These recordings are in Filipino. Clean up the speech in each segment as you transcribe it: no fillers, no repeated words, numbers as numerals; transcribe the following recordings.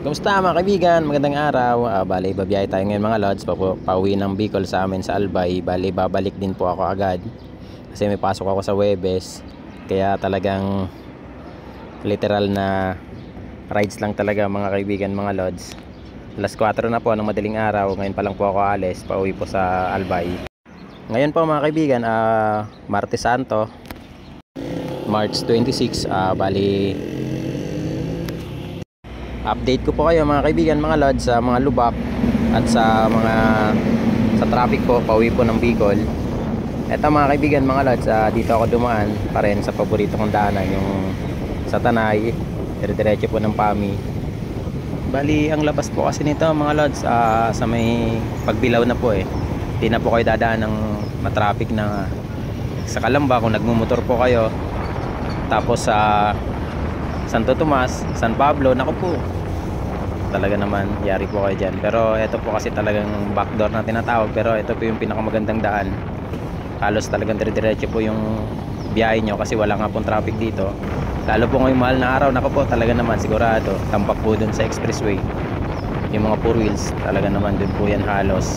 Kumusta mga kaibigan? Magandang araw. Bali, babiyahe tayo ngayon mga lods. Pauwi ng Bicol sa amin sa Albay. Bali, babalik din po ako agad. Kasi may pasok ako sa Huwebes. Kaya talagang literal na rides lang talaga mga kaibigan, mga lods. Alas 4 na po ng madaling araw. Ngayon pa lang po ako alis. Pauwi po sa Albay. Ngayon po mga kaibigan, Martes Santo, March 26. Bali, update ko po kayo mga kaibigan, mga lods, sa mga lubak at sa traffic po pauwi po ng Bicol. Eto mga kaibigan, mga lods, dito ako dumaan pa rin sa paborito kong daanan, yung sa Tanay, dire-diretso po ng PAMI. Bali, ang labas po kasi nito mga lods, sa may pagbilaw na po hindi na po kayo dadaan ng matraffic na sa Calamba kung nagmumotor po kayo. Tapos sa Santo Tomas, San Pablo, naku po, talaga naman yari po kayo dyan. Pero ito po kasi talagang backdoor na tinatawag, pero ito po yung pinakamagandang daan. Halos talagang dire-diretso po yung biyahe nyo kasi wala nga pong traffic dito. Lalo po ngayong mahal na araw, naku po, talaga naman sigurado tampak po dun sa expressway yung mga 4 wheels, talaga naman dun po yan halos.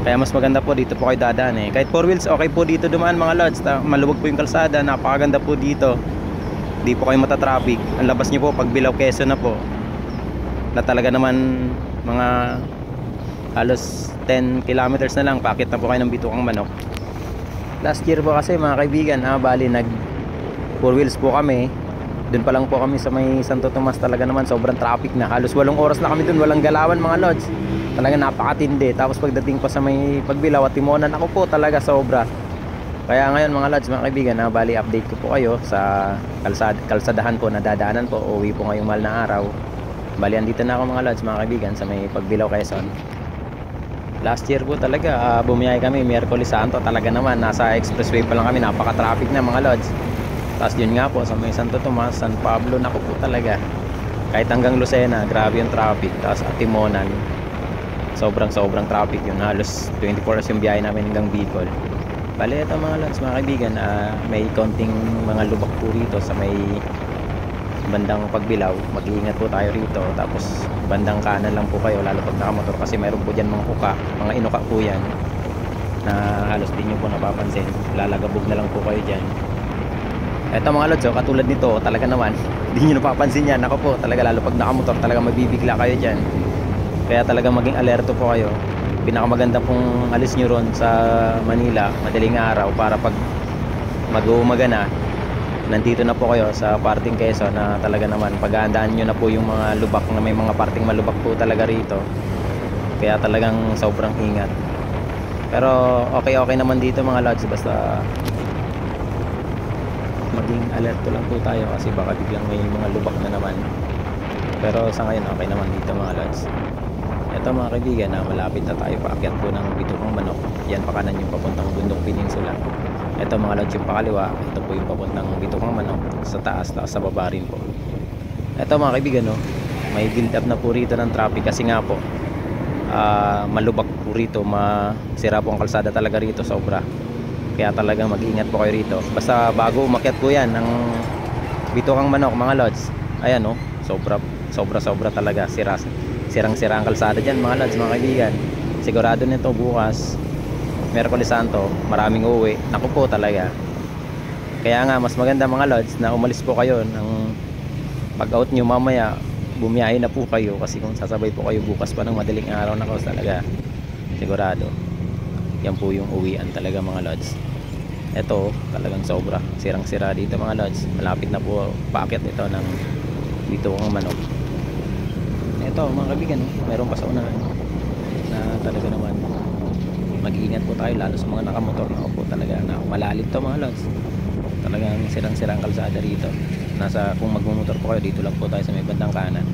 Kaya mas maganda po dito po kayo dadaan kahit 4 wheels okay po dito dumaan mga lods. Maluwag po yung kalsada, napakaganda po dito, di po kayo matatraffic. Ang labas nyo po pag Bilao Quezon na po, na talaga naman mga halos 10 kilometers na lang, paakit na po kayo ng Bitukang Manok. Last year po kasi mga kaibigan, bali nag 4 wheels po kami. Doon pa lang po kami sa may Santo Tomas, talaga naman sobrang traffic na. Halos 8 oras na kami doon, walang galawan mga lods. Talaga napakatindi. Tapos pagdating pa sa may Pagbilao at Timonan, ako po talaga sobra. Kaya ngayon mga lods, mga kaibigan, bali update ko po kayo sa kalsadahan po na dadaanan po. Uwi po ngayong mahal na araw. Bali, andito na ako mga lods, mga kaibigan, sa may Pagbilao Quezon. Last year po talaga, bumiyahe kami Miyerkules Santo, talaga naman nasa expressway pa lang kami, napaka-traffic na mga lods. Tapos yun nga po sa may Santo Tomas, San Pablo, naku po talaga, kahit hanggang Lucena, grabe yung traffic. Tapos at Timonan, sobrang traffic yun, halos 24 hours yung biyahe namin hanggang Bicol. Bali, ito mga lods, mga kaibigan, may konting mga lubak po rito sa may bandang Pagbilao. Mag-iingat po tayo rito. Tapos bandang kanan lang po kayo, lalo pag nakamotor, kasi mayroon po dyan mga kuka, mga inuka po yan na halos di nyo po napapansin. Lalagabog na lang po kayo dyan. Eto mga lods, katulad nito, talaga naman di nyo napapansin yan. Ako po talaga, lalo pag nakamotor, talaga mabibigla kayo dyan. Kaya talaga maging alerto po kayo. Pinakamaganda pong alis nyo ron sa Manila madaling araw, para pag mag-uumaga na, nandito na po kayo sa parting Quezon, na talaga naman pag-aandaan nyo na po yung mga lubak, na may mga parting malubak po talaga rito. Kaya talagang sobrang ingat. Pero okay naman dito mga lods, basta maging alerto lang po tayo, kasi baka biglang may mga lubak na naman. Pero sa ngayon okay naman dito mga lods. Ito mga kaibigan, malapit na tayo paakyat po ng Bitukang Manok. Yan pa kanan yung papuntang Bundok Peninsula. Ito mga lods yung pakaliwa, ito po yung papuntang Bitukang Manok, sa taas sa baba rin po. Ito mga kaibigan, may build up na po rito ng traffic, kasi nga po malubak po rito, masira po ang kalsada talaga rito, sobra. Kaya talagang mag-iingat po kayo rito. Basta bago umakyat po yan ng Bitukang Manok mga lods, ayan sobra talaga, sirang-sira ang kalsada dyan mga lods, mga kaibigan. Sigurado nito bukas Miyerkules Santo, maraming uuwi, naku po talaga. Kaya nga mas maganda mga lods na umalis po kayo ng pag out nyo mamaya, bumiyahe na po kayo, kasi kung sasabay po kayo bukas pa ng madaling araw, na talaga sigurado yan po yung uwian talaga mga lods. Ito talagang sobra, sirang-sira dito mga lods. Malapit na po paakyat ito ng Bitukang Manok. Ito mga kaibigan, meron pa sa unahan na talaga naman mag-iingat po tayo, lalo sa mga nakamotor. Na po talaga na malalim to mga lods, talagang sirang-sirang kalsada rito. Kung magmumotor po kayo, dito lang po tayo sa may bandang kanan,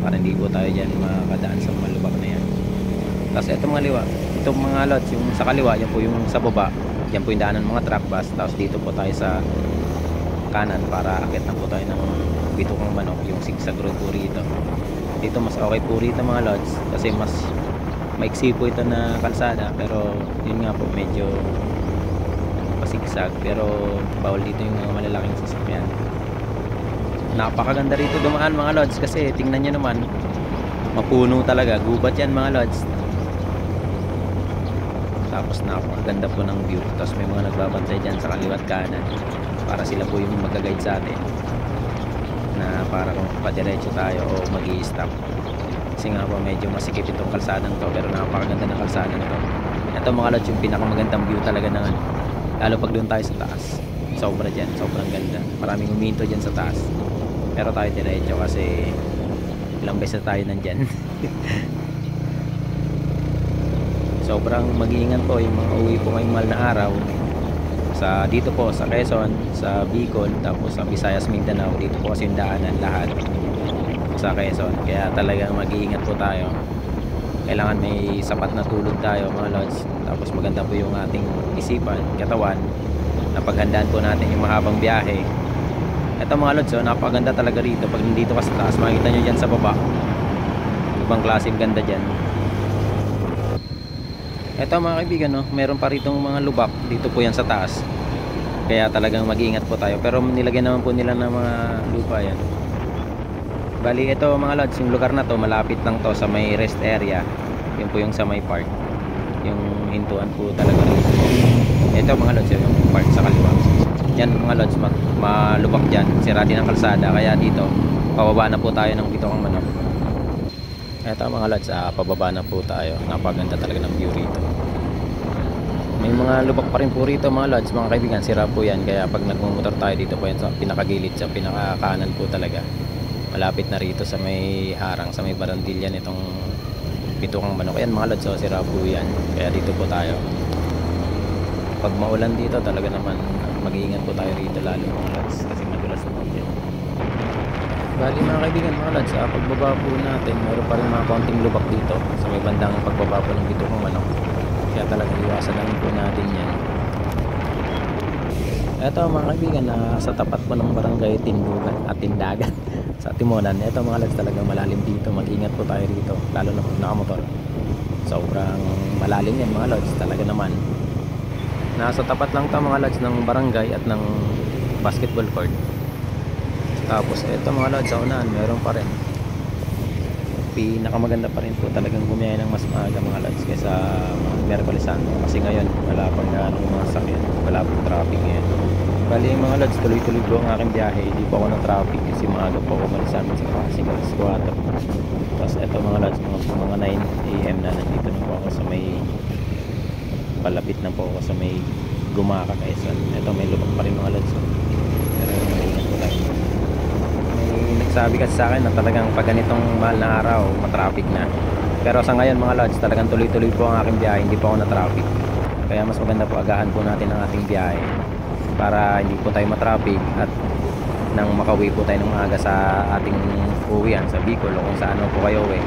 para hindi po tayo dyan makadaan sa malubak na yan. Tapos ito mga liwa, itong mga lods, yung sa kaliwa, yan po yung sa baba, yan po yung daanan mga truck bus. Tapos dito po tayo sa kanan para akit na po tayo ng Bitukang Manok, yung zigzag road po rito. Dito mas okay po rito mga lods, kasi mas maiksi po ito na kalsada. Pero yun nga po, medyo pasigsag, pero bawal dito yung mga malalaking sasakyan. Napakaganda rito dumaan mga lods, kasi tingnan nyo naman, mapuno talaga, gubat yan mga lods. Tapos napakaganda po ng view. Tapos may mga nagbabantay dyan sa kaliwat kanan para sila po yung mag-guide sa atin na para kung padiretso tayo o mag-i-stop. Kasi nga po medyo masikip itong kalsadang to, pero napakaganda ng kalsadang to. Ito mga lods yung pinakamagandang view talaga ng ano, lalo pag doon tayo sa taas. Sobra dyan, sobrang ganda. Maraming huminto dyan sa taas, pero tayo diretso kasi ilang beses tayo nandyan. Sobrang mag-iingat po yung mga uwi po ngayong mahal na araw sa dito po sa Quezon, sa Bicol, tapos sa Visayas, Mindanao. Dito po kasi yung daanan lahat sa Quezon, kaya talagang mag-iingat po tayo. Kailangan may sapat na tulog tayo mga lods, tapos maganda po yung ating isipan, katawan, na paghandaan po natin yung mahabang biyahe. Ito mga lods, napakaganda talaga rito. Pag nandito ka sa taas, makikita nyo dyan sa baba, ibang klaseng ganda dyan. Ito mga kaibigan, meron pa ritong mga lubak dito po yan sa taas, kaya talagang mag-iingat po tayo. Pero nilagyan naman po nila ng mga lupa yan. Bali ito mga lods, yung lugar na to malapit lang to sa may rest area. Yun po yung sa may park, yung hintuan po talaga rito. Ito mga lods, yung park sa kaliwa. Yan mga lods, malubak dyan, sira din ang kalsada, kaya dito pababa na po tayo ng Pitokang Manok. Ito mga lods, pababa na po tayo. Napaganda talaga ng view rito. May mga lubak pa rin po rito mga lods, mga kaibigan, sira po yan. Kaya pag nagmumotor tayo dito po yan sa pinakagilid, sa pinakakanan po talaga, malapit na rito sa may harang, sa may barandilya nitong Pitokang Manok. Ayan mga lods, sira po yan, kaya dito po tayo. Pag maulan dito talaga naman mag-iingat po tayo rito lalo mga lods, kasi madulas na po dyan. Bali mga kaibigan mga lods, pagbaba po natin, mayroon pa rin mga konting lubak dito sa may bandang pagbaba po ng Pitokang Manok, kaya talagang iwasan lang po natin yan. Ito mga kaibigan, sa tapat po ng barangay Tindugan at Tindagan sa Timonan. Ito mga lods, talagang malalim dito, mag-ingat po tayo rito lalo na pag nakamotor. Sobrang malalim yan mga lods, talaga naman. Nasa tapat lang ito mga lods ng barangay at ng basketball court. Tapos ito mga lods, sa unahan meron pa rin. Pinakamaganda pa rin po talagang bumiyahe ng mas maaga mga lods kaysa Miyerkules Santo, kasi ngayon wala pang mga sakyan, wala pang traffic ngayon. Bali mga lods, tuloy-tuloy po ang aking biyahe, hindi po ako ng traffic kasi maaga po ako malis sa amin sa Pasig, alas 4. Tapos ito mga lods, mga 9 AM na nandito na po ako sa may, palapit na po ako sa may Gumaka, Quezon. Ito may lubak pa rin mga lods, pero maingat po tayo. May nagsabi kasi sa akin na talagang pag ganitong mahal na araw matraffic na, pero sa ngayon mga lods, talagang tuloy-tuloy po ang aking biyahe, hindi po ako na traffic. Kaya mas maganda po agahan po natin ang ating biyahe para hindi po tayo matraffic at nang makauwi po tayo ng maaga sa ating uwian sa Bicol o kung saan po kayo uwi.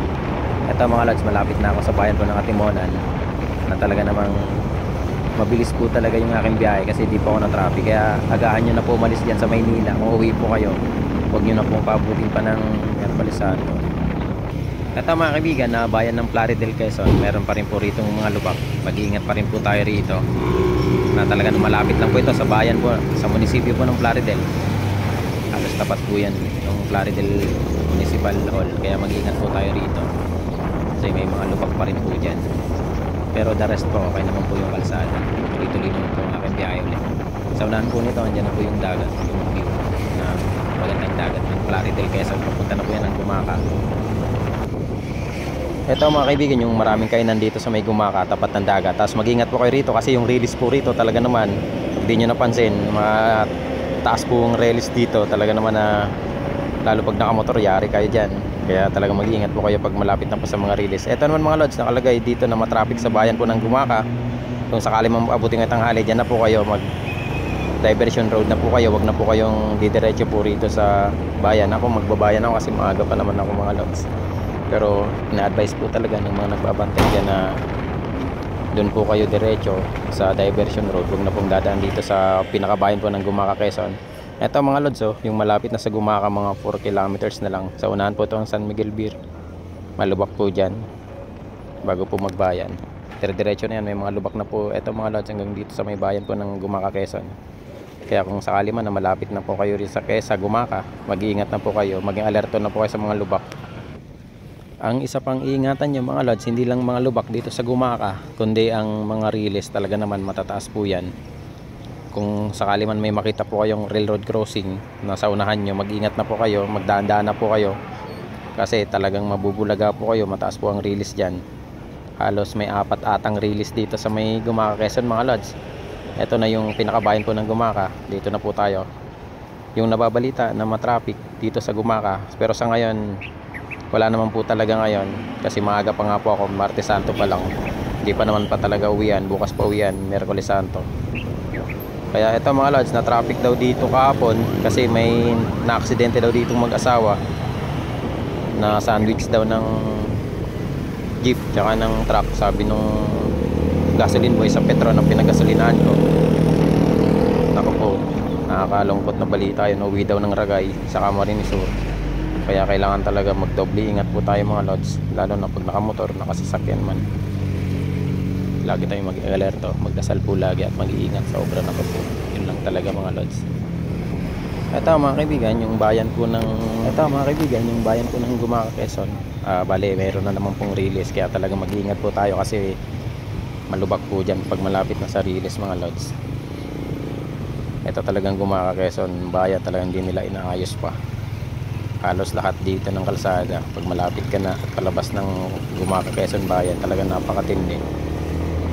Ito mga lods, malapit na ako sa bayan po ng Atimonan, na talaga namang mabilis po talaga yung aking biyahe kasi di po ako na traffic. Kaya agahan nyo na po umalis dyan sa Maynila kung uwi po kayo, huwag nyo na pong pabutin pa ng Miyerkules Santo. Ito mga kaibigan, na bayan ng Plaridel, Quezon, meron pa rin po rito mga lubak. Mag-iingat pa rin po tayo rito, na talaga malapit lang po ito sa bayan po, sa munisipyo po ng Plaridel. Halos tapat po yan yung Plaridel Municipal Hall, kaya mag-iingat po tayo rito kasi may mga lubak pa rin po dyan. Pero the rest po, okay naman po yung kalsada, tuloy-tuloy naman po ang aking biyahe ulit. Sa unahan po nito, andyan na po yung dagat, yung view na magandang dagat ng Plaridel, Quezon. Papunta na po yan ng Gumaka. Ito mga kaibigan, yung maraming kainan dito sa may Gumaka, tapat ng dagat. Tapos mag-ingat po kayo rito kasi yung release po rito talaga naman, hindi nyo napansin, mataas po yung release dito talaga naman, na lalo pag nakamotor, yari kayo dyan. Kaya talaga mag-iingat po kayo pag malapit na po sa mga release. Ito naman mga lods, nakalagay dito na matraffic sa bayan po ng Gumaka. Kung sakali mabuting at tanghali, dyan na po kayo, mag diversion road na po kayo, wag na po kayong didiretso po rito sa bayan. Ako magbabayan ako kasi maaga pa naman ako mga lods, pero ina-advise po talaga ng mga nagbabantay dyan na doon po kayo diretso sa diversion road, wag na pong dadaan dito sa pinakabayan po ng Gumaka, Quezon. Ito mga lods, yung malapit na sa Gumaka, mga 4 kilometers na lang. Sa unahan po ito ang San Miguel Beer, malubak po dyan bago po magbayan. Diretso na yan, may mga lubak na po ito mga lods hanggang dito sa may bayan po ng Gumaka, Quezon. Kaya kung sakali man na malapit na po kayo rin sa Gumaka, mag-iingat na po kayo, maging alerto na po kayo sa mga lubak. Ang isa pang iingatan nyo mga lods, hindi lang mga lubak dito sa Gumaka, kundi ang mga riles talaga naman matataas po yan. Kung sakali man may makita po kayong railroad crossing nasa unahan nyo, mag-ingat na po kayo, magdaan-daan na po kayo. Kasi talagang mabubulaga po kayo, mataas po ang riles dyan. Halos may 4 atang riles dito sa may Gumaka, Quezon mga lods. Ito na yung pinakabayan po ng Gumaka, dito na po tayo. Yung nababalita na matraffic dito sa Gumaka, pero sa ngayon wala naman po talaga ngayon kasi maaga pa nga po ako, Martes Santo pa lang, hindi pa naman pa talaga uwian, bukas pa uwian, Miyerkules Santo. Kaya ito mga lods, na traffic daw dito kahapon kasi may na-aksidente daw dito mag-asawa, na sandwich daw ng jeep tsaka ng truck, sabi nung gasoline boy sa Petro na pinagasolinahan ko. Naku po, nakakalungkot na balita yun, uwi daw ng Ragay sa Camarines Sur. Kaya kailangan talaga magdoble ingat po tayo mga lods, lalo na pag nakamotor, nakasasakyan man. Lagi tayong mag-alerto, magdasal po lagi at mag-iingat sa obra na po. Yun lang talaga mga lods. Ito mga kaibigan, yung bayan po ng Gumaka, Quezon. Bale, meron na naman pong riles, kaya talaga mag-iingat po tayo kasi malubak po dyan pag malapit na sa riles mga lods. Ito talagang Gumaka, Quezon, bayan talagang hindi nila inaayos pa. Halos lahat dito ng kalsada pag malapit ka na at palabas ng Gumaka, Quezon bayan, talagang napakatindi.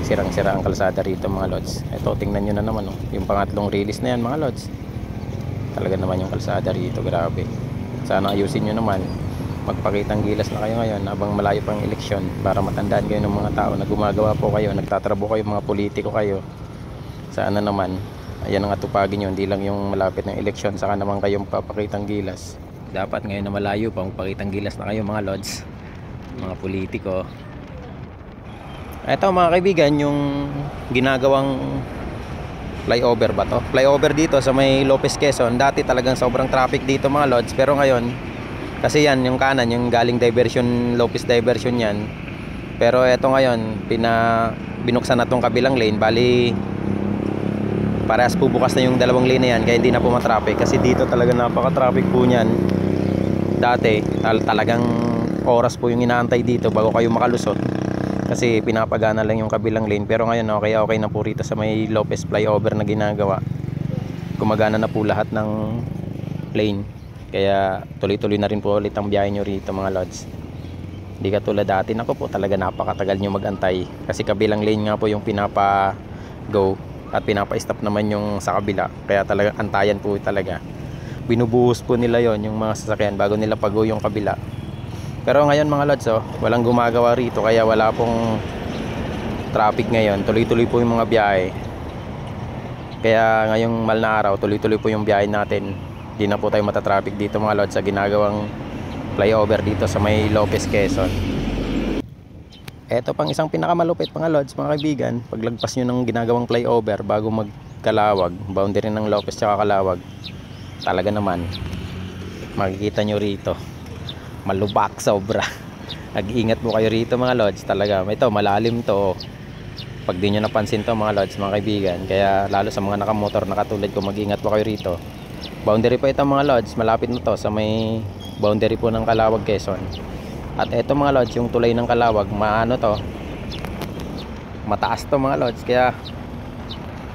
Sirang-sira ang kalsada rito mga lods. Ito, tingnan nyo na naman yung pangatlong release na yan mga lods. Talaga naman yung kalsada rito, grabe. Sana ayusin nyo naman, magpakitang gilas na kayo ngayon habang malayo pang eleksyon, para matandaan kayo ng mga tao na gumagawa po kayo, nagtatrabo kayo, mga politiko kayo. Sana naman ayan ang atupagin nyo, hindi lang yung malapit ng eleksyon saka naman kayong papakitang gilas. Dapat ngayon na malayo pa, magpakitang gilas na kayo mga lods, mga politiko. Ito mga kaibigan, yung ginagawang flyover ba to? Flyover dito sa may Lopez, Quezon. Dati talagang sobrang traffic dito mga lods, pero ngayon kasi yan yung kanan, yung galing diversion, Lopez diversion yan. Pero eto ngayon, binuksan na tong kabilang lane, bali parehas po bukas na yung dalawang lane na yan, kaya hindi na po matraffic. Kasi dito talaga napaka-traffic po niyan. Dati talagang oras po yung inaantay dito bago kayo makalusot kasi pinapagana lang yung kabilang lane. Pero ngayon okay na po rito sa may Lopez flyover na ginagawa, gumagana na po lahat ng lane, kaya tuloy-tuloy na rin po ulit ang biyahe nyo rito mga lods. Hindi katulad dati, naku po, talaga napakatagal nyo magantay kasi kabilang lane nga po yung pinapa-go at pinapa-stop naman yung sa kabila, kaya talaga antayan po talaga. Binubuhos po nila yon yung mga sasakyan bago nila pag-go yung kabila. Pero ngayon mga lods, walang gumagawa rito, kaya wala pong traffic ngayon, tuloy-tuloy po yung mga biyahe. Kaya ngayong mahal na araw, tuloy-tuloy po yung biyahe natin, hindi na po tayo matatraffic dito mga lods sa ginagawang flyover dito sa may Lopez, Quezon. Ito pang isang pinakamalupit mga lods mga kaibigan, paglagpas nyo ng ginagawang flyover bago magkalawag, boundary ng Lopez tsaka Kalawag, talaga naman makikita nyo rito malubak sobra. Nag-iingat po kayo rito mga lods, talaga ito malalim to. Pag di nyo napansin to mga lods mga kaibigan, kaya lalo sa mga nakamotor na katulad ko, mag-iingat po kayo rito. Boundary po ito mga lods, malapit na to sa may boundary po ng Kalawag, Quezon. At ito mga lods, yung tulay ng Kalawag, maano to, mataas to mga lods, kaya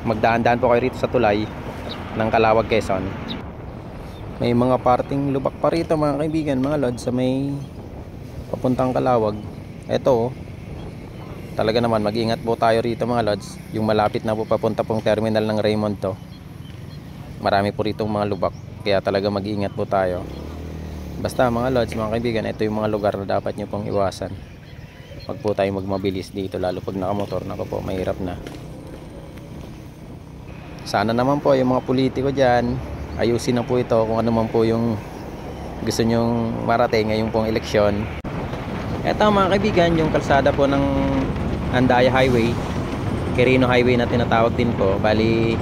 magdaan-daan po kayo rito sa tulay ng Kalawag, Quezon. May mga parting lubak pa rito mga kaibigan mga lods sa may papuntang Kalawag. Ito talaga naman mag-ingat po tayo rito mga lods, yung malapit na po papunta pong terminal ng Raymond to, marami po rito mga lubak, kaya talaga mag-ingat po tayo. Basta mga lods mga kaibigan, ito yung mga lugar na dapat nyo pong iwasan. Wag po tayo magmabilis dito, lalo pag nakamotor. Nako po, mahirap na. Sana naman po yung mga politiko dyan, ayusin na po ito kung ano man po yung gusto nyong marating ngayong pong eleksyon. Ito mga kaibigan, yung kalsada po ng Andaya Highway, Quirino Highway na tinatawag din po. Bali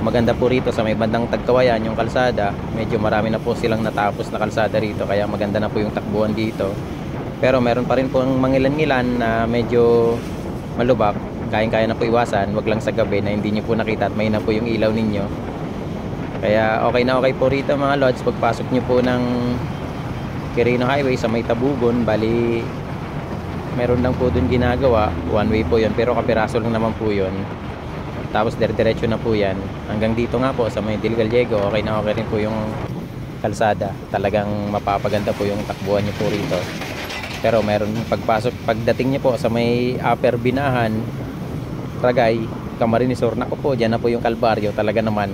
maganda po rito sa may bandang Tagkawayan yung kalsada, medyo marami na po silang natapos na kalsada rito, kaya maganda na po yung takbuhan dito. Pero meron pa rin po ang mangilan-ngilan na medyo malubak, kayang-kaya na po iwasan, wag lang sa gabi na hindi nyo po nakita at may na po yung ilaw ninyo. Kaya okay na okay po rito mga lods, pagpasok nyo po ng Quirino Highway sa may Tabugon. Bali meron lang po dun ginagawa, one way po yun, pero kapiraso lang naman po yun. Tapos diretso na po yan hanggang dito nga po sa may Del Gallego. Okay na okay rin po yung kalsada, talagang mapapaganda po yung takbuhan nyo po rito. Pero meron pagdating nyo po sa may Upper Binahan, Ragay, Camarines Sur, nako po, dyan na po yung kalbaryo talaga naman.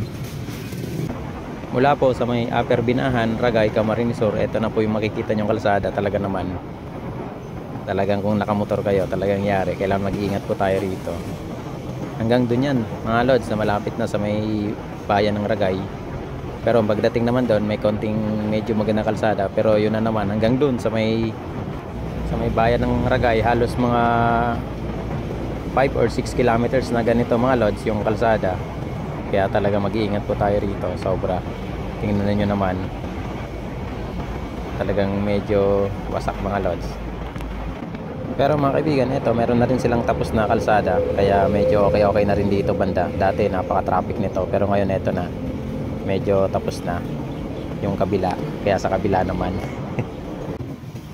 Mula po sa may Upper Binahan, Ragay, Camarines Sur, ito na po yung makikita nyong kalsada talaga naman. Talagang kung nakamotor kayo, talagang yari, kailangan mag-iingat po tayo rito. Hanggang dun yan mga lods, na malapit na sa may bayan ng Ragay. Pero pagdating naman doon, may konting medyo magandang kalsada, pero yun na naman hanggang dun sa may bayan ng Ragay, halos mga 5 or 6 kilometers na ganito mga lods yung kalsada. Kaya talaga mag-iingat po tayo rito, sobra. Tingnan niyo naman, talagang medyo wasak mga lods. Pero mga kaibigan, ito meron na rin silang tapos na kalsada, kaya medyo okay na rin dito banda. Dati napaka-traffic nito, pero ngayon ito na, medyo tapos na yung kabila, kaya sa kabila naman.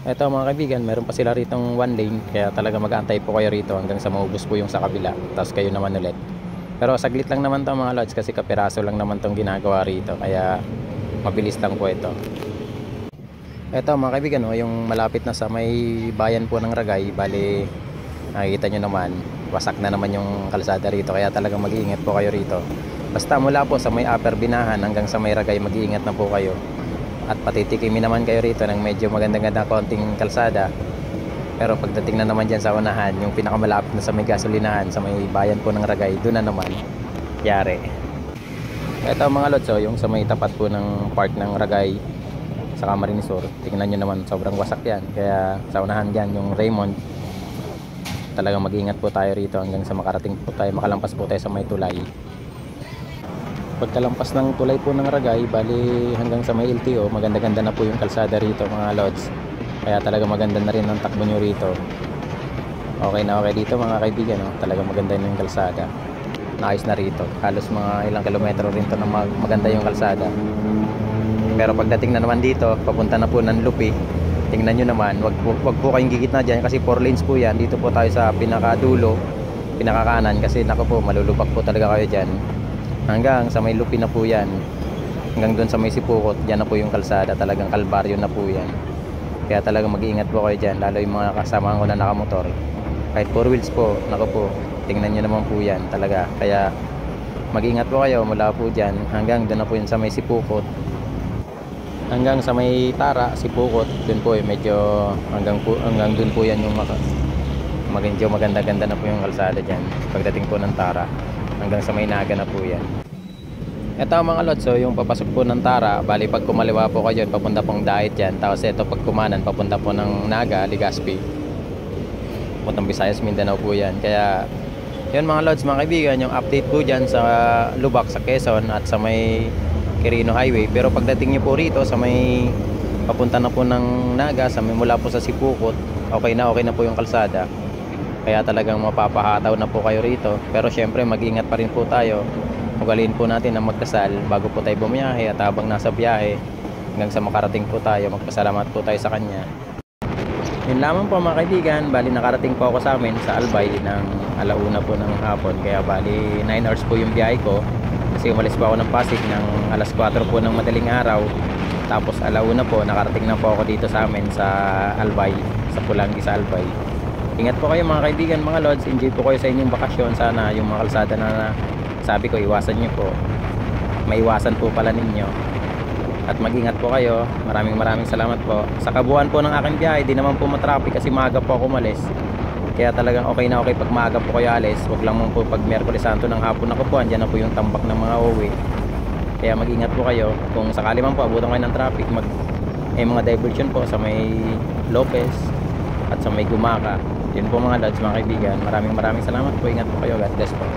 Ito mga kaibigan, meron pa sila ritong one lane, kaya talaga mag-aantay po kayo rito hanggang sa maubos po yung sa kabila, tapos kayo naman ulit. Pero saglit lang naman to mga lods, kasi kapiraso lang naman tong ginagawa rito, kaya mabilis lang po ito. Ito mga kaibigan, yung malapit na sa may bayan po ng Ragay, bali nakikita nyo naman, wasak na naman yung kalsada rito, kaya talagang mag-iingat po kayo rito. Basta mula po sa may Upper Binahan hanggang sa may Ragay, mag-iingat na po kayo. At patitikimin naman kayo rito ng medyo magandang konting kalsada. Pero pagdating na naman dyan sa unahan, yung pinakamalapit na sa may gasolinahan, sa may bayan po ng Ragay, doon na naman yari. Ito mga lods, yung sa may tapat po ng park ng Ragay sa Camarines Sur, tingnan nyo naman, sobrang wasak yan. Kaya sa unahan dyan yung Raymond, talagang mag-ingat po tayo rito hanggang sa makarating po tayo, makalampas po tayo sa may tulay. Pagkalampas ng tulay po ng Ragay, bali hanggang sa may LTO, maganda-ganda na po yung kalsada rito mga lods. Kaya talaga maganda na rin ang takbo nyo rito. Okay na okay dito mga kaibigan, talagang maganda na yung kalsada. Naayos na rito, halos mga ilang kilometro rin to na maganda yung kalsada. Pero pagdating na naman dito, papunta na po ng Lupi, tingnan nyo naman, wag po kayong gigit na dyan kasi 4 lanes po yan. Dito po tayo sa pinakadulo, pinakakanan, kasi nako po, malulubak po talaga kayo dyan. Hanggang sa may Lupi na po yan, hanggang doon sa may Sipukot, dyan na po yung kalsada, talagang kalbaryo na po yan. Kaya talagang mag-iingat po kayo dyan, lalo yung mga kasamahan ko na nakamotor. Kahit 4 wheels po, nako po, tingnan nyo naman po yan talaga. Kaya mag-iingat po kayo mula po dyan, hanggang doon na po yun sa may Sipukot. Hanggang sa may Tara, Sipukot, dun po medyo hanggang dun po yan yung medyo maganda-ganda na po yung kalsada dyan. Pagdating po ng Tara, hanggang sa may Naga na po yan. Ito mga lods, yung papasok po ng Tara, bali pag kumaliwa po kayo, papunta pong Dait yan. Tapos ito pag kumanan, papunta po ng Naga, Legazpi, puntang Visayas, Mindanao po yan. Kaya yun mga lods, mga kaibigan, yung update po dyan sa Lubak, sa Quezon at sa may Quirino Highway. Pero pagdating nyo po rito sa may papunta na po ng Naga, sa may mula po sa Sipukot, okay na po yung kalsada. Kaya talagang mapapahataw na po kayo rito. Pero syempre mag-ingat pa rin po tayo. Ugaliin po natin ang magdasal bago po tayo bumiyahe, at habang nasa biyahe hanggang sa makarating po tayo, magpasalamat po tayo sa kanya. Yun lamang po mga kaibigan, bali nakarating po ako sa amin sa Albay ng alauna po ng hapon. Kaya bali 9 hours po yung biyahe ko, kasi umalis po ako ng Pasig ng alas 4 po ng madaling araw. Tapos alauna po, nakarating na po ako dito sa amin sa Albay, sa Pulangi sa Albay. Ingat po kayo mga kaibigan, mga lods, enjoy po kayo sa inyong bakasyon. Sana yung mga kalsada na sabi ko, iwasan nyo po, maiwasan po pala ninyo. At mag-ingat po kayo. Maraming salamat po. Sa kabuuan po ng aking biyahe, di naman po matraffic kasi maaga po ako umalis. Kaya talagang okay na okay pag maaga po kayo alis. Huwag lang mo po pag Miyerkules Santo ng hapon na po, andyan na po yung tambak ng mga uuwi. Kaya mag-ingat po kayo. Kung sakali man po abutan kayo ng traffic, may mga diversion po sa may Lopez at sa may Gumaca. Yun po mga lods, mga kaibigan. Maraming salamat po. Ingat po kayo. God bless po.